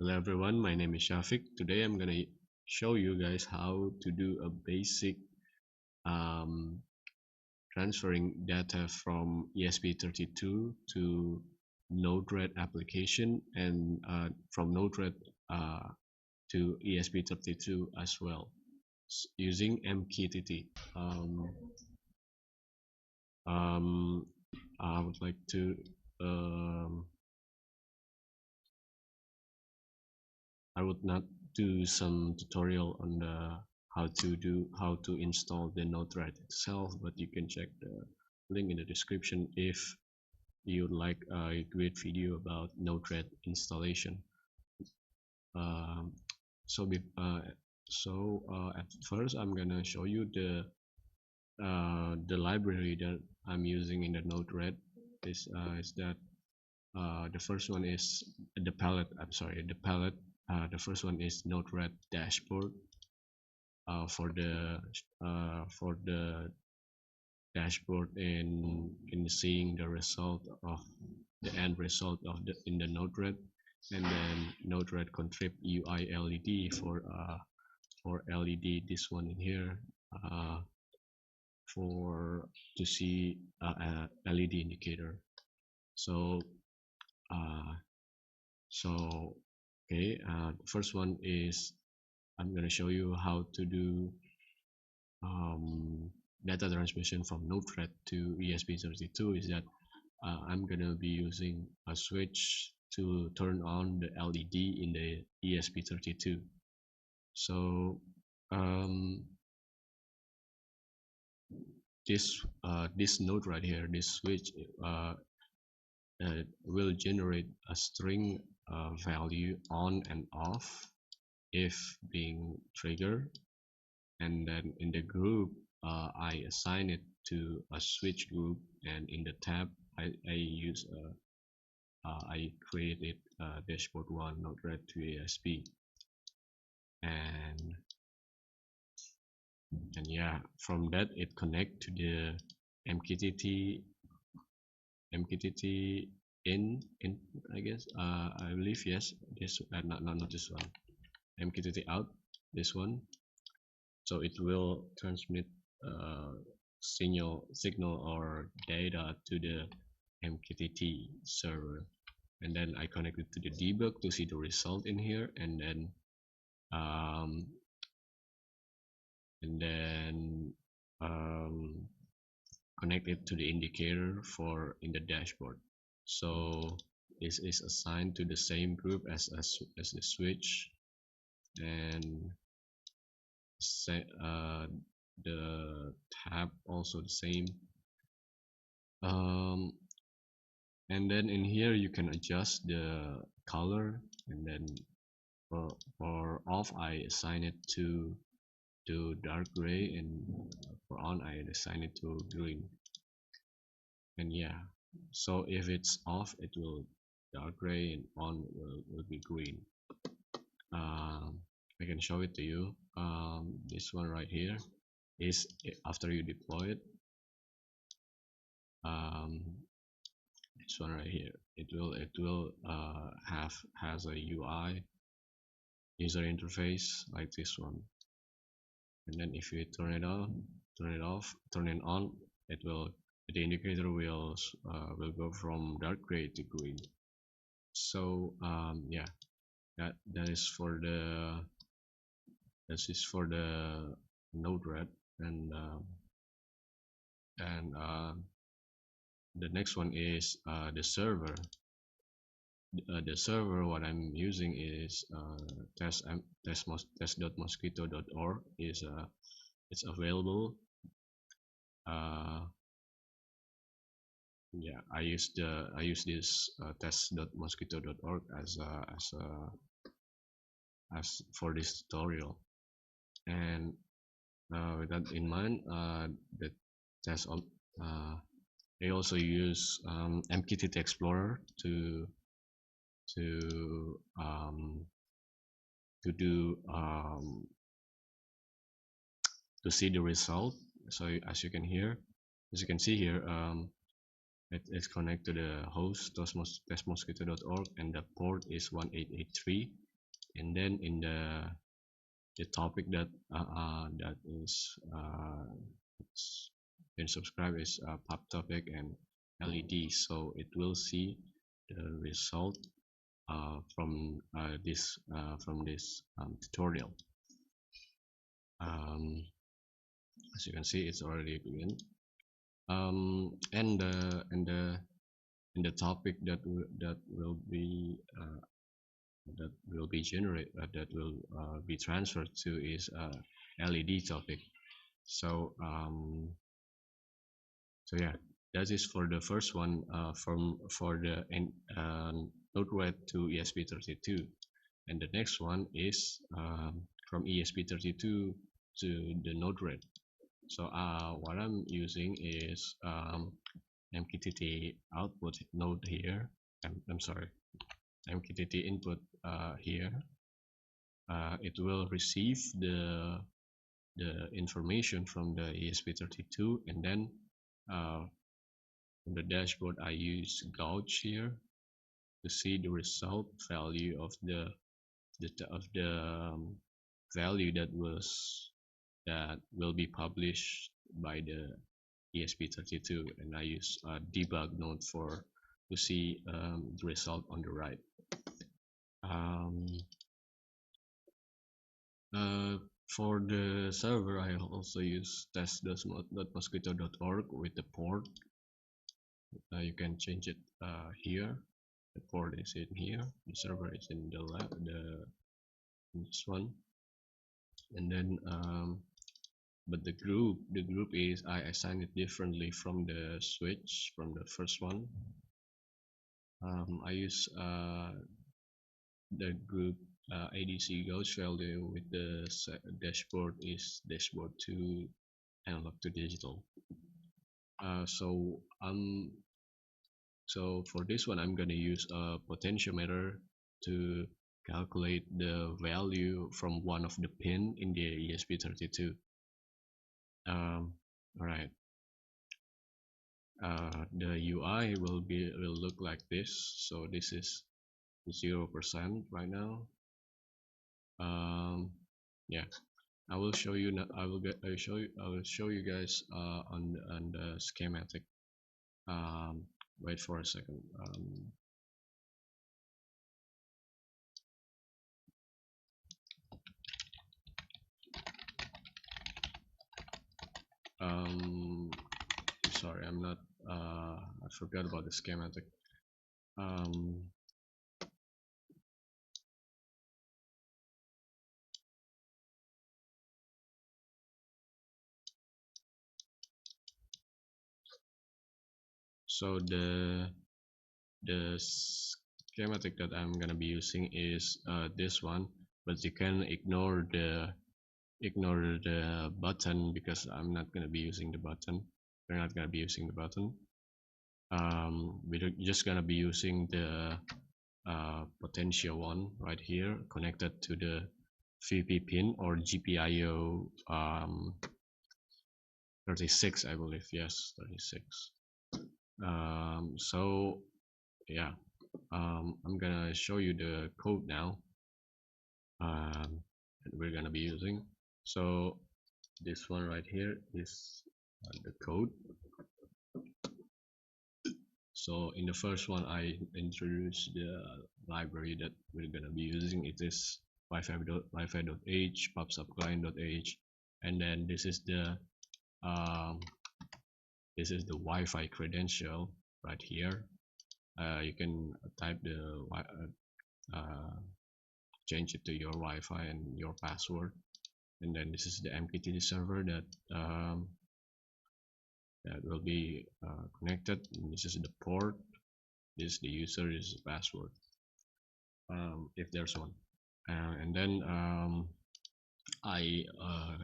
Hello everyone, my name is Shafiq. Today I'm gonna show you guys how to do a basic um, transferring data from ESP32 to Node-RED application and from Node-RED to ESP32 as well using MQTT. Um, I would like to um, I would not do some tutorial on the how to install the Node-RED itself, but you can check the link in the description if you would like a great video about Node-RED installation. Um, so be, at first I'm gonna show you the library that I'm using in the Node-RED. Is that the first one is the palette. I'm sorry, the palette. The first one is Node-RED dashboard. For the dashboard in seeing the result of the end result of the in the Node-RED, and then Node-RED contrib UI LED for LED, this one in here, for to see LED indicator. So uh, so okay, the first one is I'm going to show you how to do data transmission from Node-RED to ESP32. Is that I'm going to be using a switch to turn on the LED in the ESP32. So um, this node right here, this switch will generate a string value on and off if being triggered, and then in the group I assign it to a switch group, and in the tab I created dashboard 1 Node-RED to ESP, and yeah, from that it connect to the MQTT MQTT in I guess, I believe, yes, this not this one, MQTT out, this one. So it will transmit signal or data to the MQTT server, and then I connect it to the debug to see the result in here, um, and then um, connect it to the indicator for in the dashboard. So this is assigned to the same group as the switch, and set the tab also the same. um, and then in here you can adjust the color, and then for off I assign it to dark gray, and for on I assign it to green. And yeah, so if it's off it will dark gray, and on will be green. I can show it to you. This one right here is after you deploy it. um, this one right here, it will has a UI user interface like this one, and then if you turn it on, turn it off, turn it on, it will, the indicator will go from dark gray to green. So yeah, that is for the Node-RED, and and the next one is the server. The server what I'm using is test.mosquito.org. Is it's available. Yeah, I use this test.mosquito.org as for this tutorial. And with that in mind, the test I also use MQTT Explorer to to um, to do to see the result. So as you can see here, it's connected to the host testmosquito.org, and the port is 1883, and then in the topic that that is been subscribed is pub topic and LED, so it will see the result from this tutorial. um, as you can see, it's already begun. And the topic that will be generate that will be transferred to is LED topic. So so yeah, that is for the first one, for the Node-RED to ESP32, and the next one is from ESP32 to the Node-RED. So what I'm using is MQTT output node here. I'm sorry, MQTT input here. It will receive the information from the ESP32, and then from the dashboard I use gauge here to see the result value of the value that will be published by the ESP32, and I use a debug node to see the result on the right. For the server, I also use test.mosquito.org with the port. You can change it here. The port is in here. The server is in the lab. This one, and then but the group is I assign it differently from the switch, from the first one. I use the group ADC gauge value with the dashboard is dashboard to analog to digital. So for this one, I'm gonna use a potentiometer to calculate the value from one of the pin in the ESP32. All right. The UI will look like this. So this is 0% right now. Yeah, I will show you. I will show you guys on the schematic. Wait for a second. Sorry, I'm not. I forgot about the schematic. So the schematic that I'm gonna be using is this one, but you can ignore the button because I'm not gonna be using the button. We're not gonna be using the button. We're just gonna be using the potential one right here connected to the VP pin or GPIO 36, I believe. Yes, 36. So yeah, I'm gonna show you the code now that we're gonna be using. So this one right here is the code. So in the first one, I introduced the library that we're gonna be using. It is wi-fi.h, pubsubclient.h, and then this is the Wi-Fi credential right here. You can type the change it to your Wi-Fi and your password, and then this is the MQTT server that will be connected. And this is the port. This is the user. This is the password, if there's one. And then I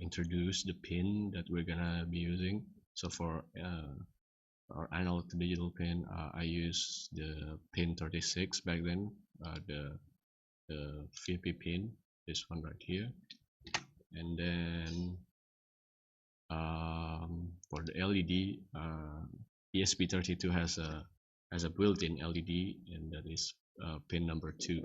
introduce the pin that we're gonna be using. So for our analog to digital pin, I use the pin 36 back then, the VP pin, this one right here. And then for the LED, ESP32 has a built-in LED, and that is pin number 2.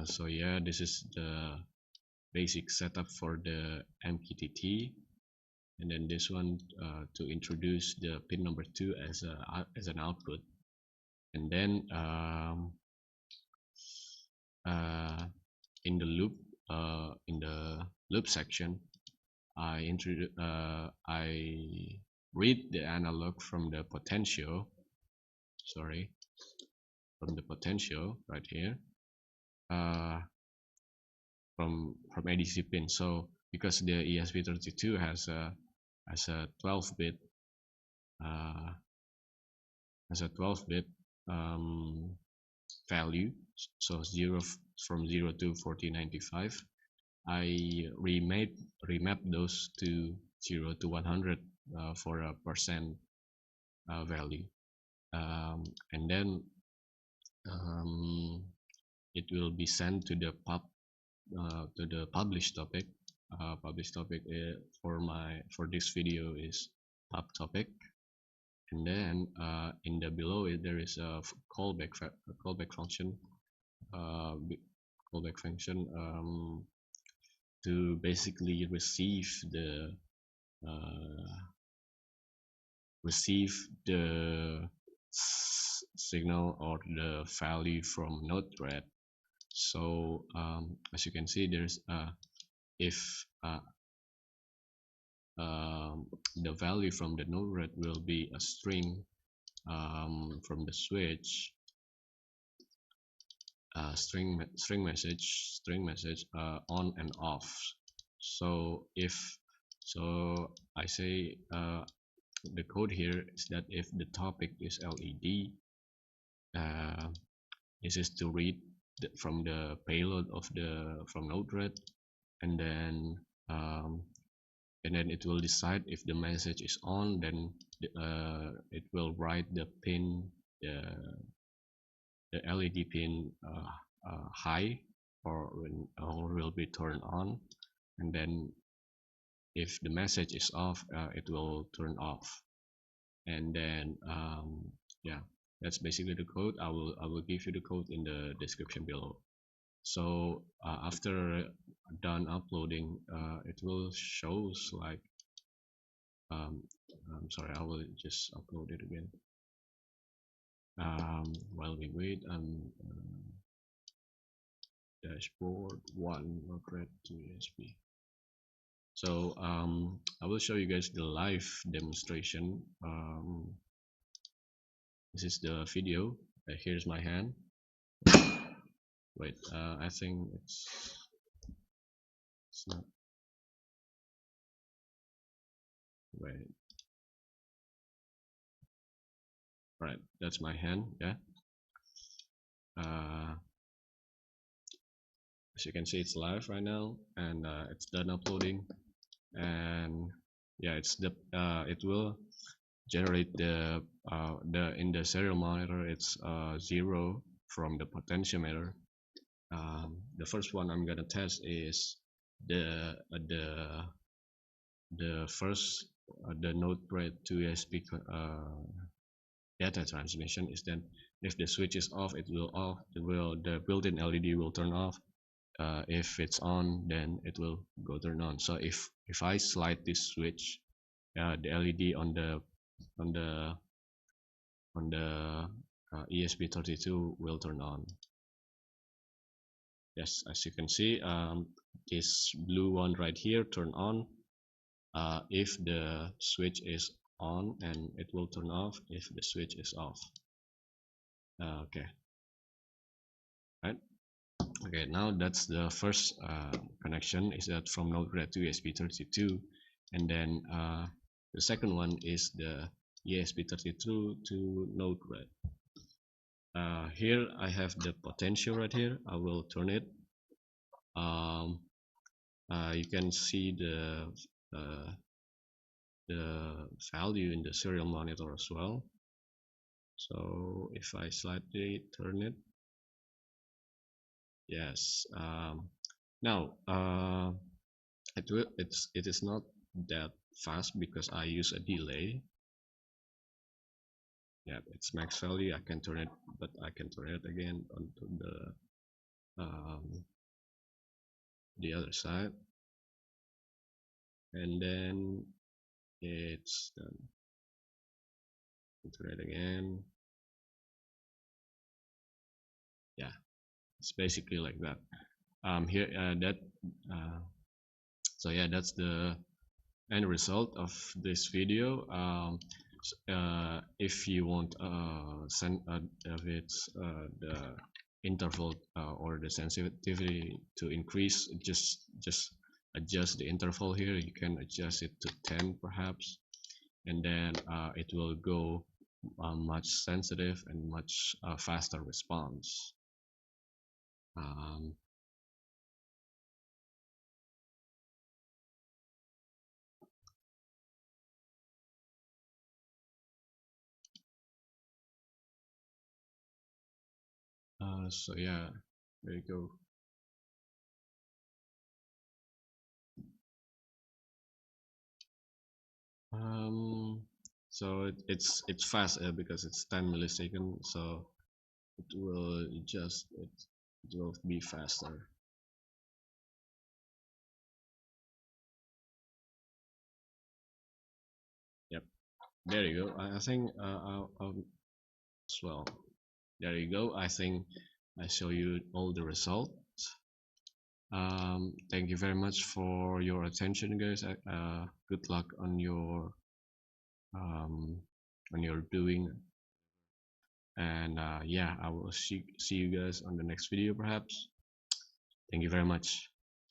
So yeah, this is the basic setup for the MQTT, and then this one to introduce the pin number 2 as an output, and then uh, in the loop section, I read the analog from the potential, sorry, from the potential right here, uh, from ADC pin. So because the ESP32 has a 12-bit uh, has a 12-bit value, so from 0 to 4095, I remap those to 0 to 100 for a percent value, and then um, it will be sent to the published topic. Published topic for this video is pub topic, and then in the below it, there is a callback function, uh, callback function to basically uh, receive the signal or the value from node thread. So as you can see, there's if the value from the node thread will be a string from the switch, string message on and off. So I say the code here is that if the topic is LED, this is to read from the payload of the from node-RED, and then it will decide if the message is on, then it will write the pin, the LED pin high, or will be turned on, and then if the message is off, it will turn off. And then yeah, that's basically the code. I will give you the code in the description below. So after done uploading, it will shows like I'm sorry, I will just upload it again. While we wait, dashboard 1 node-RED to ESP. So I will show you guys the live demonstration. This is the video. Here's my hand. Wait, I think it's not. Wait, right, that's my hand. Yeah. As you can see, it's live right now, and it's done uploading. And yeah, it will generate the in the serial monitor. It's 0 from the potentiometer. The first one I'm gonna test is the first the node-RED to ESP data transmission is then if the switch is off, it will off. The built-in LED will turn off. If it's on, then it will go turn on. So if I slide this switch, the LED on the ESP32 will turn on. Yes, as you can see, this blue one right here turn on if the switch is on, and it will turn off if the switch is off. Okay, right. Okay, now that's the first connection, is that from node-RED to ESP32, and then the second one is the ESP32 to node-RED. Here I have the potential right here. I will turn it. You can see the value in the serial monitor as well. So if I slightly turn it, yes. Now it is not that fast because I use a delay. Yeah, it's max value. I can turn it, but I can turn it again onto the um, the other side, and then it's done. Iterate again. Yeah, it's basically like that. Here that so yeah, that's the end result of this video. If you want send if it's the interval or the sensitivity to increase, just adjust the interval here. You can adjust it to 10 perhaps, and then it will go much sensitive and much faster response. um, so yeah, there you go. um, so it's fast because it's 10 milliseconds, so it will be faster. Yep, there you go. I think as well. There you go. I think I show you all the results. Thank you very much for your attention, guys. Good luck um, on your doing, and yeah, I will see you guys on the next video perhaps. Thank you very much.